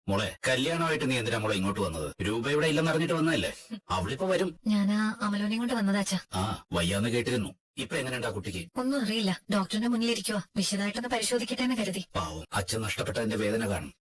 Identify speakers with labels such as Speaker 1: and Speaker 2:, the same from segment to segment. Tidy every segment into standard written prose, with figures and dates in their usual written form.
Speaker 1: മോളെ, കല്യാണമായിട്ട് നീ എന്തിനാ മോളെ ഇങ്ങോട്ട് വന്നത്? രൂപ ഇവിടെ ഇല്ലെന്ന് അറിഞ്ഞിട്ട് വന്നതല്ലേ? അവളിപ്പോ വരും.
Speaker 2: ഞാൻ അമലോനെയും കൊണ്ട് വന്നതാച്ചാ.
Speaker 1: ആ, വയ്യാന്ന് കേട്ടിരുന്നു. ഇപ്പൊ എങ്ങനെയുണ്ടാ കുട്ടിക്ക്?
Speaker 2: ഒന്നും അറിയില്ല, ഡോക്ടറിന്റെ മുന്നിലിരിക്കുവാ. വിശദമായിട്ടൊന്ന് പരിശോധിക്കട്ടെ എന്ന് കരുതി.
Speaker 1: പാവം, അച്ഛൻ നഷ്ടപ്പെട്ടതിന്റെ വേദന കാണും.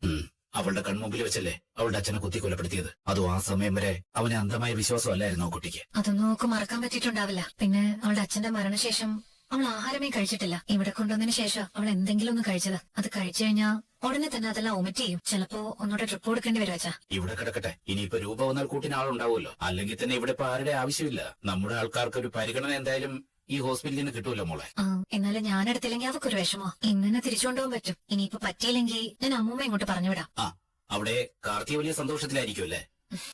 Speaker 1: അവളുടെ കൺമുമ്പിൽ വെച്ചല്ലേ അവളുടെ അച്ഛനെ കുത്തി കൊലപ്പെടുത്തിയത്. അതും ആ സമയം വരെ അവന് അന്ധമായ വിശ്വാസമല്ലായിരുന്നു ആ കുട്ടിക്ക്.
Speaker 2: അതൊന്നും അവൾക്ക് മറക്കാൻ പറ്റിയിട്ടുണ്ടാവില്ല. പിന്നെ അവളുടെ അച്ഛന്റെ മരണശേഷം അവൾ ആഹാരമേ കഴിച്ചിട്ടില്ല. ഇവിടെ കൊണ്ടുവന്നതിന് ശേഷം അവൾ എന്തെങ്കിലും ഒന്ന് കഴിച്ചത്. അത് കഴിച്ചു കഴിഞ്ഞാൽ ഉടനെ തന്നെ അതെല്ലാം ഒമിറ്റ് ചെയ്യും. ചിലപ്പോ ഒന്നുകൂടെ ട്രിപ്പ് കൊടുക്കേണ്ടി വരും അച്ഛാ.
Speaker 1: ഇവിടെ കിടക്കട്ടെ, ഇനിയിപ്പോ രൂപ വന്നാൽ കൂട്ടിന് ആളുണ്ടാവുമല്ലോ. അല്ലെങ്കിൽ തന്നെ ഇവിടെ ഇപ്പൊ ആരുടെ ആവശ്യമില്ല. നമ്മുടെ ആൾക്കാർക്ക് ഒരു പരിഗണന എന്തായാലും ഈ ഹോസ്പിറ്റലിൽ നിന്ന് കിട്ടൂല്ലോ മോളെ.
Speaker 2: എന്നാലും ഞാൻ എടുത്തില്ലെങ്കിൽ അവക്കൊരു വിഷമോ. ഇന്നെ തിരിച്ചുകൊണ്ടുപോകാൻ പറ്റും. ഇനിയിപ്പോ പറ്റിയില്ലെങ്കിൽ ഞാൻ അമ്മൂമ്മ ഇങ്ങോട്ട് പറഞ്ഞുവിടാം.
Speaker 1: അവിടെ കാർത്തിക വലിയ സന്തോഷത്തിലായിരിക്കുമല്ലേ?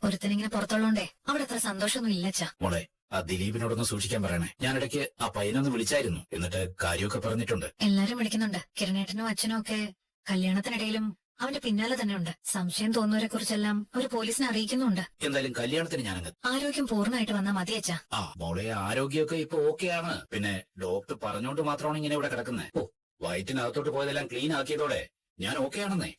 Speaker 2: ഒരുത്തനിങ്ങനെ പുറത്തുള്ളോണ്ടേ അവിടെ അത്ര സന്തോഷമൊന്നും ഇല്ലച്ചാ.
Speaker 1: മോളെ, ആ ദിലീപിനോടൊന്ന് സൂക്ഷിക്കാൻ പറയണേ. ഞാനിടയ്ക്ക് ആ പയ്യനൊന്ന് വിളിച്ചായിരുന്നു. എന്നിട്ട് കാര്യമൊക്കെ പറഞ്ഞിട്ടുണ്ട്.
Speaker 2: എല്ലാരും വിളിക്കുന്നുണ്ട്. കിരണേട്ടനും അച്ഛനും ഒക്കെ കല്യാണത്തിനിടയിലും അവന്റെ പിന്നാലെ തന്നെ ഉണ്ട്. സംശയം തോന്നുന്നവരെ കുറിച്ചെല്ലാം അവര് പോലീസിനെ അറിയിക്കുന്നുണ്ട്.
Speaker 1: എന്തായാലും കല്യാണത്തിന് ഞാനങ്ങ്
Speaker 2: ആരോഗ്യം പൂർണ്ണമായിട്ട് വന്നാൽ മതി അച്ഛാ.
Speaker 1: മോളെ, ആരോഗ്യമൊക്കെ ഇപ്പൊ ഓക്കെയാണ്. പിന്നെ ഡോക്ടർ പറഞ്ഞോണ്ട് മാത്രമാണ് ഇങ്ങനെ ഇവിടെ കിടക്കുന്നത്. വയറ്റിനകത്തോട്ട് പോയതെല്ലാം ക്ലീൻ ആക്കിയതോടെ ഞാൻ ഓക്കെയാണെന്നേ.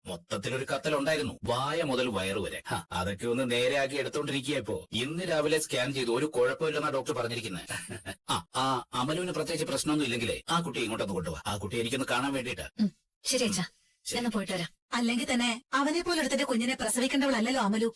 Speaker 1: മൊത്തത്തിലൊരു കത്തലുണ്ടായിരുന്നു, വായ മുതൽ വയറ് വരെ. അതൊക്കെ ഒന്ന് നേരെയാക്കി എടുത്തോണ്ടിരിക്കുക. ഇപ്പോ ഇന്ന് രാവിലെ സ്കാൻ ചെയ്തു, ഒരു കുഴപ്പമില്ലെന്നാ ഡോക്ടർ പറഞ്ഞിരിക്കുന്നത്. ആ അമലുവിന് പ്രത്യേകിച്ച് പ്രശ്നമൊന്നും ഇല്ലെങ്കിലേ ആ കുട്ടി ഇങ്ങോട്ടൊന്ന് കൊണ്ടുപോവാ. ആ കുട്ടി എനിക്കൊന്ന് കാണാൻ വേണ്ടിട്ട്.
Speaker 2: ശരി അച്ഛാ, എന്നാ പോയിട്ട് വരാം.
Speaker 3: അല്ലെങ്കിൽ തന്നെ അവനെ പോലെ ഒരുത്തന്റെ കുഞ്ഞിനെ പ്രസവിക്കേണ്ടവളല്ലോ അമലു.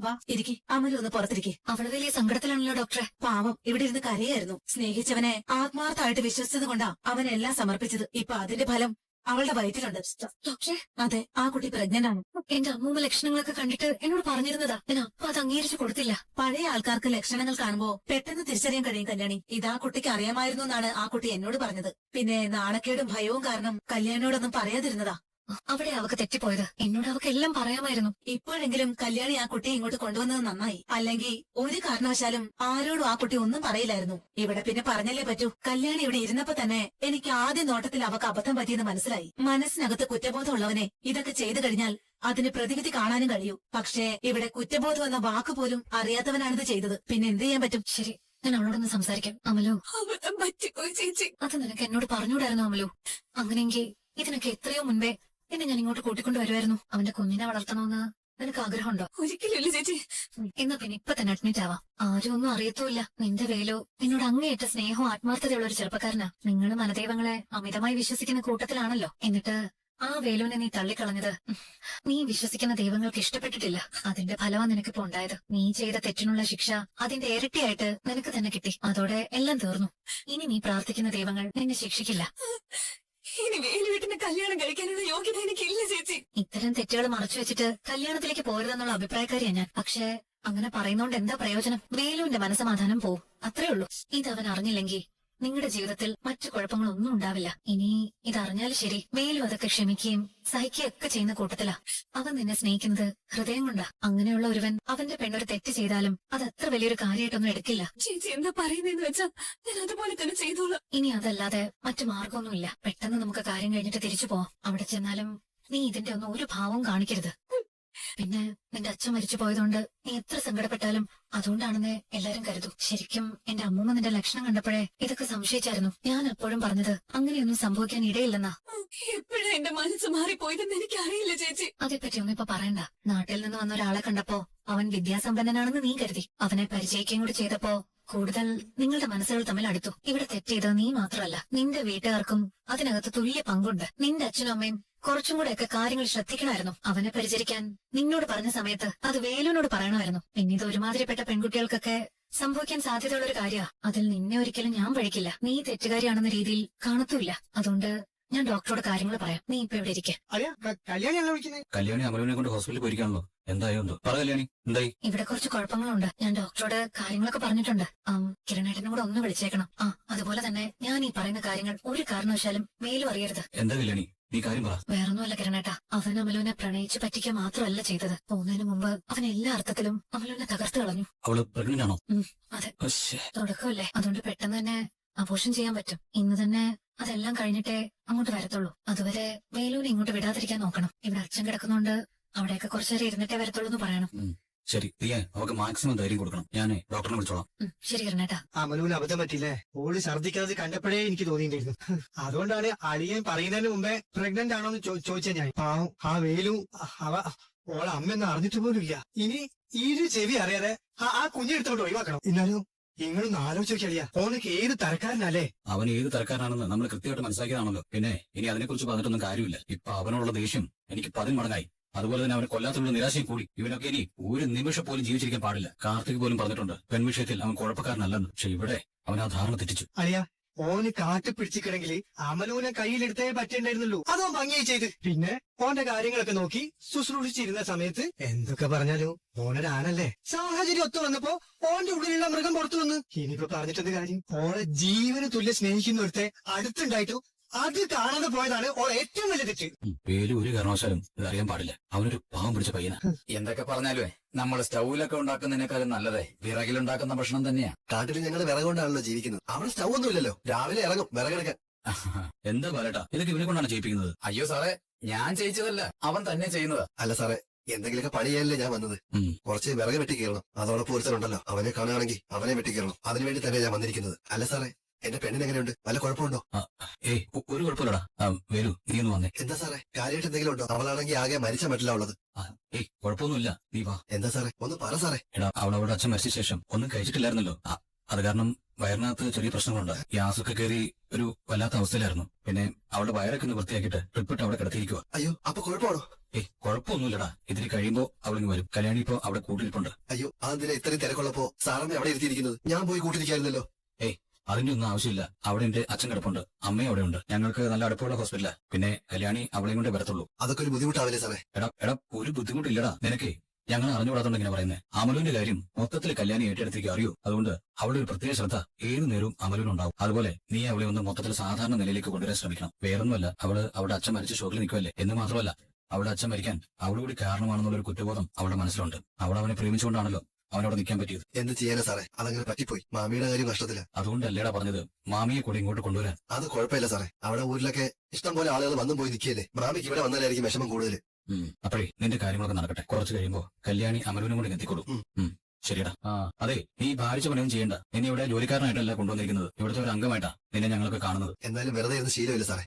Speaker 3: വാ ഇരിക്കി, അമലു ഒന്ന് പുറത്തിരിക്കെ.
Speaker 2: അവള് വലിയ സങ്കടത്തിലാണല്ലോ ഡോക്ടറെ.
Speaker 3: പാവം ഇവിടെ ഇരുന്ന് കരയായിരുന്നു. സ്നേഹിച്ചവനെ ആത്മാർത്ഥമായിട്ട് വിശ്വസിച്ചത് കൊണ്ടാ അവനെല്ലാം സമർപ്പിച്ചത്. ഇപ്പൊ അതിന്റെ ഫലം അവളുടെ വയറ്റിലുണ്ട്.
Speaker 2: ഡോക്ടറെ,
Speaker 3: അതെ, ആ കുട്ടി പ്രഗ്നന്റ് ആണ്.
Speaker 2: എന്റെ അമ്മൂമ്മ ലക്ഷണങ്ങളൊക്കെ കണ്ടിട്ട് എന്നോട് പറഞ്ഞിരുന്നതാ. ഞാൻ അപ്പൊ അത് അംഗീകരിച്ചു കൊടുത്തില്ല.
Speaker 3: പഴയ ആൾക്കാർക്ക് ലക്ഷണങ്ങൾ കാണുമ്പോ പെട്ടെന്ന് തിരിച്ചറിയാൻ കഴിയും കല്യാണി. ഇതാ കുട്ടിക്ക് അറിയാമായിരുന്നു എന്നാണ് ആ കുട്ടി എന്നോട് പറഞ്ഞത്. പിന്നെ നാണക്കേടും ഭയവും കാരണം കല്യാണിയോടൊന്നും പറയാതിരുന്നതാ.
Speaker 2: അവിടെ അവക്ക് തെറ്റിപ്പോയത്. എന്നോട് അവക്ക് എല്ലാം പറയാമായിരുന്നു.
Speaker 3: ഇപ്പോഴെങ്കിലും കല്യാണി ആ കുട്ടിയെ ഇങ്ങോട്ട് കൊണ്ടുവന്നത് നന്നായി. അല്ലെങ്കിൽ ഒരു കാരണവശാലും ആരോടും ആ കുട്ടി ഒന്നും പറയില്ലായിരുന്നു. ഇവിടെ പിന്നെ പറഞ്ഞല്ലേ പറ്റൂ. കല്യാണി ഇവിടെ ഇരുന്നപ്പോ തന്നെ എനിക്ക് ആദ്യ നോട്ടത്തിൽ അവക്ക് അബദ്ധം പറ്റിയെന്ന് മനസ്സിലായി. മനസ്സിനകത്ത് കുറ്റബോധമുള്ളവനെ ഇതൊക്കെ ചെയ്തു കഴിഞ്ഞാൽ അതിന് പ്രതിവിധി കാണാനും കഴിയൂ. പക്ഷേ ഇവിടെ കുറ്റബോധം എന്ന വാക്ക് പോലും അറിയാത്തവനാണിത് ചെയ്തത്. പിന്നെ എന്ത് ചെയ്യാൻ പറ്റും?
Speaker 2: ശരി, ഞാൻ അവളോടൊന്ന് സംസാരിക്കാം. അമലു,
Speaker 3: അബദ്ധം പറ്റിപ്പോയി ചേച്ചി.
Speaker 2: അത് നിനക്ക് എന്നോട് പറഞ്ഞൂടായിരുന്നു അമലു. അങ്ങനെയെങ്കിൽ ഇതിനൊക്കെ എത്രയോ മുൻപേ എന്നെ ഞാൻ ഇങ്ങോട്ട് കൂട്ടിക്കൊണ്ട് വരുമായിരുന്നു. അവന്റെ കുഞ്ഞിനെ വളർത്തണമെന്ന് നിനക്ക് ആഗ്രഹമുണ്ടോ?
Speaker 3: ഒരിക്കലും ചേച്ചി.
Speaker 2: എന്നാ പിന്നെ ഇപ്പൊ തന്നെ അഡ്മിറ്റ് ആവാം. ആരും ഒന്നും അറിയത്തുമില്ല. നിന്റെ വേലോ നിന്നോട് അങ്ങേയറ്റ സ്നേഹവും ആത്മാർത്ഥതയുള്ള ഒരു ചെറുപ്പക്കാരനാ. നിങ്ങൾ മനദൈവങ്ങളെ അമിതമായി വിശ്വസിക്കുന്ന കൂട്ടത്തിലാണല്ലോ. എന്നിട്ട് ആ വേലുവിനെ നീ തള്ളിക്കളഞ്ഞത് നീ വിശ്വസിക്കുന്ന ദൈവങ്ങൾക്ക് ഇഷ്ടപ്പെട്ടിട്ടില്ല. അതിന്റെ ഫലമാണ് നിനക്കിപ്പോ ഉണ്ടായത്. നീ ചെയ്ത തെറ്റിനുള്ള ശിക്ഷ അതിന്റെ ഇരട്ടിയായിട്ട് നിനക്ക് തന്നെ കിട്ടി. അതോടെ എല്ലാം തീർന്നു. ഇനി നീ പ്രാർത്ഥിക്കുന്ന ദൈവങ്ങൾ നിന്നെ ശിക്ഷിക്കില്ല.
Speaker 3: ഇനി വേലുവീട്ടിന്റെ കല്യാണം കഴിക്കാനുള്ള യോഗ്യത എനിക്കില്ല ചേച്ചി.
Speaker 2: ഇത്തരം തെറ്റുകൾ മറച്ചു വെച്ചിട്ട് കല്യാണത്തിലേക്ക് പോരുതെന്നുള്ള അഭിപ്രായക്കാരിയാ ഞാൻ. പക്ഷേ അങ്ങനെ പറയുന്നോണ്ട് എന്താ പ്രയോജനം? വേലുവിന്റെ മനസ്സമാധാനം പോവും, അത്രേ ഉള്ളൂ. ഇതവൻ അറിഞ്ഞില്ലെങ്കിൽ നിങ്ങളുടെ ജീവിതത്തിൽ മറ്റു കുഴപ്പങ്ങളൊന്നും ഉണ്ടാവില്ല. ഇനി ഇതറിഞ്ഞാൽ ശരി, വേലു അതൊക്കെ ക്ഷമിക്കുകയും സഹിക്കുകയൊക്കെ ചെയ്യുന്ന കൂട്ടത്തിലാ. അവൻ നിന്നെ സ്നേഹിക്കുന്നത് ഹൃദയം കൊണ്ടാ. അങ്ങനെയുള്ള ഒരുവൻ അവന്റെ പെണ്ണൊരു തെറ്റ് ചെയ്താലും അത് അത്ര വലിയൊരു കാര്യമായിട്ടൊന്നും എടുക്കില്ല.
Speaker 3: ചേച്ചി എന്താ പറയുന്നതെന്ന് വെച്ചാ ഞാൻ അതുപോലെ തന്നെ ചെയ്തോളാം.
Speaker 2: ഇനി അതല്ലാതെ മറ്റു മാർഗമൊന്നുമില്ല. പെട്ടെന്ന് നമുക്ക് കാര്യം കഴിഞ്ഞിട്ട് തിരിച്ചു പോവാം. അവിടെ ചെന്നാലും നീ ഇതിന്റെ ഒന്നും ഒരു ഭാവവും കാണിക്കരുത്. പിന്നെ നിന്റെ അച്ഛൻ മരിച്ചു പോയതുകൊണ്ട് നീ എത്ര സങ്കടപ്പെട്ടാലും അതുകൊണ്ടാണെന്ന് എല്ലാരും കരുതും. ശരിക്കും എന്റെ അമ്മൂമ്മ നിന്റെ ലക്ഷണം കണ്ടപ്പോഴേ ഇതൊക്കെ സംശയിച്ചായിരുന്നു. ഞാൻ എപ്പോഴും പറഞ്ഞത് അങ്ങനെയൊന്നും സംഭവിക്കാൻ ഇടയില്ലെന്നാ.
Speaker 3: എപ്പോഴാ എന്റെ മനസ്സ് മാറിപ്പോയതെന്ന് എനിക്കറിയില്ല ചേച്ചി.
Speaker 2: അതേപ്പറ്റി ഒന്നും ഇപ്പൊ പറയണ്ട. നാട്ടിൽ നിന്ന് വന്ന ഒരാളെ കണ്ടപ്പോ അവൻ വിദ്യാസമ്പന്നനാണെന്ന് നീ കരുതി. അവനെ പരിചയിക്കുകയും കൂടി ചെയ്തപ്പോ കൂടുതൽ നിങ്ങളുടെ മനസ്സുകൾ തമ്മിൽ അടുത്തു. ഇവിടെ തെറ്റെയ്തത് നീ മാത്രമല്ല, നിന്റെ വീട്ടുകാർക്കും അതിനകത്ത് തുല്യ പങ്കുണ്ട്. നിന്റെ അച്ഛനും അമ്മയും കുറച്ചും കൂടെയൊക്കെ കാര്യങ്ങൾ ശ്രദ്ധിക്കണമായിരുന്നു. അവനെ പരിചരിക്കാൻ നിന്നോട് പറഞ്ഞ സമയത്ത് അത് വേലുവിനോട് പറയണമായിരുന്നു. പിന്നെ ഇത് ഒരുമാതിരിപ്പെട്ട പെൺകുട്ടികൾക്കൊക്കെ സംഭവിക്കാൻ സാധ്യതയുള്ള ഒരു കാര്യമാ. അതിൽ നിന്നെ ഒരിക്കലും ഞാൻ പഴിക്കില്ല. നീ തെറ്റുകാരിയാണെന്ന രീതിയിൽ കാണത്തുമില്ല. അതുകൊണ്ട് ഞാൻ ഡോക്ടറോട് കാര്യങ്ങൾ പറയാം. നീ ഇപ്പൊ ഇവിടെ ഇരിക്കെ.
Speaker 1: കല്യാണി അമലുവിനെ കൊണ്ട് ഹോസ്പിറ്റലിൽ പോയിരിക്കാണല്ലോ. എന്തായോ എന്തോ പറ കല്യാണി, എന്തായി?
Speaker 2: ഇവിടെ കുറച്ച് കുഴപ്പങ്ങളുണ്ട്. ഞാൻ ഡോക്ടറോട് കാര്യങ്ങളൊക്കെ പറഞ്ഞിട്ടുണ്ട്. കിരണേട്ടനും കൂടെ ഒന്ന് വിളിച്ചേക്കണം. അതുപോലെ തന്നെ ഞാൻ ഈ പറയുന്ന കാര്യങ്ങൾ ഒരു കാരണവശാലും മേലും അറിയരുത്.
Speaker 1: എന്താ കല്യാണി, നീ കാര്യം പറ.
Speaker 2: വേറൊന്നുമല്ല കിരണേട്ടാ, അവൻ അമലുവിനെ പ്രണയിച്ച് പറ്റിക്കുക മാത്രമല്ല ചെയ്തത്. പോകുന്നതിന് മുമ്പ് അവൻ എല്ലാ അർത്ഥത്തിലും അമലുവിനെ തകർത്ത് കളഞ്ഞു.
Speaker 1: അവള് പ്രഗ്നന്റ് ആണോ?
Speaker 2: അതെ, തുടക്കമല്ലേ. അതുകൊണ്ട് പെട്ടെന്ന് തന്നെ അബോർഷൻ ചെയ്യാൻ പറ്റും. ഇന്ന് തന്നെ അതെല്ലാം കഴിഞ്ഞിട്ടേ അങ്ങോട്ട് വരത്തുള്ളൂ. അതുവരെ വേലൂനെ ഇങ്ങോട്ട് വിടാതിരിക്കാൻ നോക്കണം. ഇവിടെ അച്ഛൻ കിടക്കുന്നോണ്ട് അവിടെയൊക്കെ കുറച്ചേരം ഇരുന്നിട്ടേ വരത്തുള്ളൂ എന്ന് പറയണം.
Speaker 1: ശരി ദിയെ അവക്ക് മാക്സിമം ധൈര്യം കൊടുക്കണം. ഞാൻ ഡോക്ടറിനെ വിളിച്ചോളാം.
Speaker 2: ശരി കിരണേട്ടാ.
Speaker 4: അമലുവിന് അബദ്ധം പറ്റില്ലേ? ഓള് ഛർദ്ദിക്കാതെ കണ്ടപ്പോഴേ എനിക്ക് തോന്നിയിട്ടുണ്ടായിരുന്നു. അതുകൊണ്ടാണ് അളിയൻ പറയുന്നതിന് മുമ്പേ പ്രഗ്നന്റ് ആണോന്ന് ചോദിച്ച ഞാൻ. പാവം ആ വേലു ഓളെ അമ്മയൊന്നും അറിഞ്ഞിട്ട് പോലും ഇല്ല. ഇനി ഇരു ചെവി അറിയാതെ ആ കുഞ്ഞെടുത്തോട്ട് ഒഴിവാക്കണം. എന്നാലും നിങ്ങളൊന്ന് ആലോചിച്ചോക്കിയ ഓനക്ക് ഏത് തരക്കാരനല്ലേ?
Speaker 1: അവൻ ഏത് തരക്കാരനാണെന്ന് നമ്മൾ കൃത്യമായിട്ട് മനസ്സിലാക്കിയതാണല്ലോ. പിന്നെ ഇനി അതിനെക്കുറിച്ച് പറഞ്ഞിട്ടൊന്നും കാര്യമില്ല. ഇപ്പൊ അവനോടുള്ള ദേഷ്യം എനിക്ക് 10 മടങ്ങായി. അതുപോലെ തന്നെ അവനെ കൊല്ലാത്തുള്ള നിരാശയും കൂടി. ഇവനൊക്കെ ഇനി ഒരു നിമിഷം പോലും ജീവിച്ചിരിക്കാൻ പാടില്ല. കാർത്തിക് പോലും പറഞ്ഞിട്ടുണ്ട് പെൺവിഷയത്തിൽ അവൻ കുഴപ്പക്കാരനല്ലെന്ന്. പക്ഷെ ഇവിടെ അവൻ ആ ധാരണ തെറ്റിച്ചു.
Speaker 4: അളിയ ഓന് കാറ്റ് പിടിച്ചിക്കണമെങ്കിൽ അമലുവിനെ കയ്യിലെടുത്തേ പറ്റേണ്ടായിരുന്നുള്ളൂ. അതോ ഭംഗിയായി ചെയ്ത്. പിന്നെ ഓന്റെ കാര്യങ്ങളൊക്കെ നോക്കി ശുശ്രൂഷിച്ചിരുന്ന സമയത്ത് എന്തൊക്കെ പറഞ്ഞാലും ഓനൊരാണല്ലേ. സാഹചര്യം ഒത്തു വന്നപ്പോ ഓന്റെ ഉള്ളിലുള്ള മൃഗം പുറത്തു വന്ന്. ഇനിയിപ്പോ പറഞ്ഞിട്ടെന്ത് കാര്യം? ഓളെ ജീവന് തുല്യം സ്നേഹിക്കുന്ന ഒരുത്തെ അടുത്തുണ്ടായിട്ടു അത് കാണാതെ പോയതാണ് ഓളെ ഏറ്റവും വലിയ തെറ്റ്.
Speaker 1: പേര് ഒരു കാരണവശാലും ഇതറിയാൻ പാടില്ല. അവനൊരു പാവം പിടിച്ച പയ്യനാ. എന്തൊക്കെ പറഞ്ഞാലുവേ നമ്മൾ സ്റ്റൗവിലൊക്കെ ഉണ്ടാക്കുന്നതിനേക്കാളും നല്ലതേ വിറകിലുണ്ടാക്കുന്ന ഭക്ഷണം തന്നെയാ.
Speaker 5: കാട്ടിൽ ഞങ്ങൾ വിറകൊണ്ടാണല്ലോ ജീവിക്കുന്നത്. അവിടെ സ്റ്റൗ ഒന്നും ഇല്ലല്ലോ. രാവിലെ ഇറങ്ങും വിറകെടുക്കാൻ.
Speaker 1: എന്താ പറയട്ടാ, ഇതൊക്കെ ഇവനെ കൊണ്ടാണ് ചെയ്യിപ്പിക്കുന്നത്. അയ്യോ സാറേ, ഞാൻ ചെയ്യിച്ചതല്ല, അവൻ തന്നെ ചെയ്യുന്നതാ.
Speaker 5: അല്ല സാറേ, എന്തെങ്കിലുമൊക്കെ പണി ചെയ്യാനല്ലേ ഞാൻ വന്നത്. കുറച്ച് വിറക് വെട്ടി കീറണം. അതോടൊപ്പം ഒരുത്തരുണ്ടല്ലോ, അവനെ കാണുകയാണെങ്കിൽ അവനെ വെട്ടി കീറണം. അതിനുവേണ്ടി തന്നെ ഞാൻ വന്നിരിക്കുന്നത്. അല്ല സാറേ, എന്റെ പെണ്ണിന് എങ്ങനെയുണ്ട്? വല്ല കുഴപ്പമുണ്ടോ?
Speaker 1: ഏയ് ഒരു കുഴപ്പമില്ലടാ. വരൂ, നീ ഒന്ന് വന്നേ.
Speaker 5: എന്താ സാറേ, കാര്യമായിട്ട് എന്തെങ്കിലും ഉണ്ടോ? അവളാണെങ്കിൽ ആകെ മരിച്ച മറ്റില്ല ഉള്ളത്.
Speaker 1: ഏയ് കുഴപ്പമൊന്നുമില്ല, നീ വാ.
Speaker 5: എന്താ സാറേ, ഒന്ന് പറ സാറേ.
Speaker 1: എടാ, അവളവിടെ അച്ഛൻ മരിച്ച ശേഷം ഒന്നും കഴിച്ചിട്ടില്ലായിരുന്നല്ലോ. അത് കാരണം വയറിനകത്ത് ചെറിയ പ്രശ്നങ്ങളുണ്ട്. ഗ്യാസൊക്കെ കയറി ഒരു വല്ലാത്ത അവസ്ഥയിലായിരുന്നു. പിന്നെ അവളുടെ വയറൊക്കെ ഒന്ന് വൃത്തിയാക്കിയിട്ട് ട്രിപ്പിട്ട് അവിടെ കിടത്തിയിരിക്കുക.
Speaker 5: അയ്യോ, അപ്പൊ കുഴപ്പമാണോ?
Speaker 1: ഏയ് കുഴപ്പമൊന്നുമില്ലടാ. ഇതിന് കഴിയുമ്പോ അവളിങ്ങ് വരും. കല്യാണി ഇപ്പോ അവിടെ കൂട്ടിരിപ്പുണ്ട്.
Speaker 5: അയ്യോ, അതെന്തിനാ ഇത്രയും തിരക്കുള്ളപ്പോ സാറിനെ അവിടെ ഇരുത്തിയിരിക്കുന്നത്? ഞാൻ പോയി കൂട്ടിരിക്കായിരുന്നല്ലോ.
Speaker 1: അതിന്റെ ഒന്നും ആവശ്യമില്ല. അവിടെ എന്റെ അച്ഛൻ കിടപ്പുണ്ട്, അമ്മയും അവിടെ ഉണ്ട്. ഞങ്ങൾക്ക് നല്ല അടുപ്പമുള്ള ഹോസ്പിറ്റലാ. പിന്നെ കല്യാണി അവളെയും കൊണ്ടേ വരത്തുള്ളൂ.
Speaker 5: അതൊക്കെ ഒരു ബുദ്ധിമുട്ടാവില്ലേ സാറേ?
Speaker 1: എടാ ഒരു ബുദ്ധിമുട്ടില്ലടാ നിനക്ക്. ഞങ്ങൾ അറിഞ്ഞുകൂടാത്തോണ്ട് ഇങ്ങനെ പറയുന്നത്. അമലുവിന്റെ കാര്യം മൊത്തത്തിൽ കല്യാണി ഏറ്റെടുത്തേക്ക് അറിയൂ. അതുകൊണ്ട് അവളുടെ ഒരു പ്രത്യേക ശ്രദ്ധ ഏതു നേരവും അമലുവിനുണ്ടാവും. അതുപോലെ നീ അവളെ ഒന്ന് മൊത്തത്തിൽ സാധാരണ നിലയിലേക്ക് കൊണ്ടുവരാൻ ശ്രമിക്കണം. വേറൊന്നുമല്ല, അവളുടെ അച്ഛൻ മരിച്ച ഷോക്കിൽ നിൽക്കുമല്ലേ. എന്ന് മാത്രമല്ല, അവളുടെ അച്ഛൻ മരിക്കാൻ അവളുടെ കൂടി കാരണമാണെന്നുള്ള ഒരു കുറ്റബോധം അവളുടെ മനസ്സിലുണ്ട്. അവൾ അവനെ പ്രേമിച്ചുകൊണ്ടാണല്ലോ അവനോട് നിൽക്കാൻ പറ്റിയത്.
Speaker 5: എന്ത് ചെയ്യാനാ സാറേ, അതങ്ങനെ പറ്റിപ്പോയി. മാമിയുടെ കാര്യം കഷ്ടത്തില്ല.
Speaker 1: അതുകൊണ്ടല്ലേടാ പറഞ്ഞത് മാമിയെ കൂടി ഇങ്ങോട്ട് കൊണ്ടുവരാൻ.
Speaker 5: അത് കുഴപ്പമില്ല സാറേ. അവിടെ ഊരിലൊക്കെ ഇഷ്ടം പോലെ ആളുകൾ വന്നും പോയി നിൽക്കിയല്ലേ. മാമിക്ക് ഇവിടെ വന്നാലായിരിക്കും വിഷമം കൂടുതൽ.
Speaker 1: അപ്പോഴേ നിന്റെ കാര്യങ്ങളൊക്കെ നടക്കട്ടെ. കുറച്ച് കഴിയുമ്പോ കല്യാണി അമലുവിനും കൂടി എത്തിക്കൊള്ളും. ശരിയടാ. അതെ, നീ ഭാരിച്ച പണിയൊന്നും ചെയ്യണ്ട. നിന്നെ ഇവിടെ ജോലിക്കാരനായിട്ടല്ല കൊണ്ടുവന്നിരിക്കുന്നത്. ഇവിടുത്തെ ഒരു അംഗമായിട്ടാ നിന്നെ ഞങ്ങളൊക്കെ കാണുന്നത്.
Speaker 5: എന്നാലും വെറുതെ ഇരുന്ന് ശീലമില്ല സാറേ.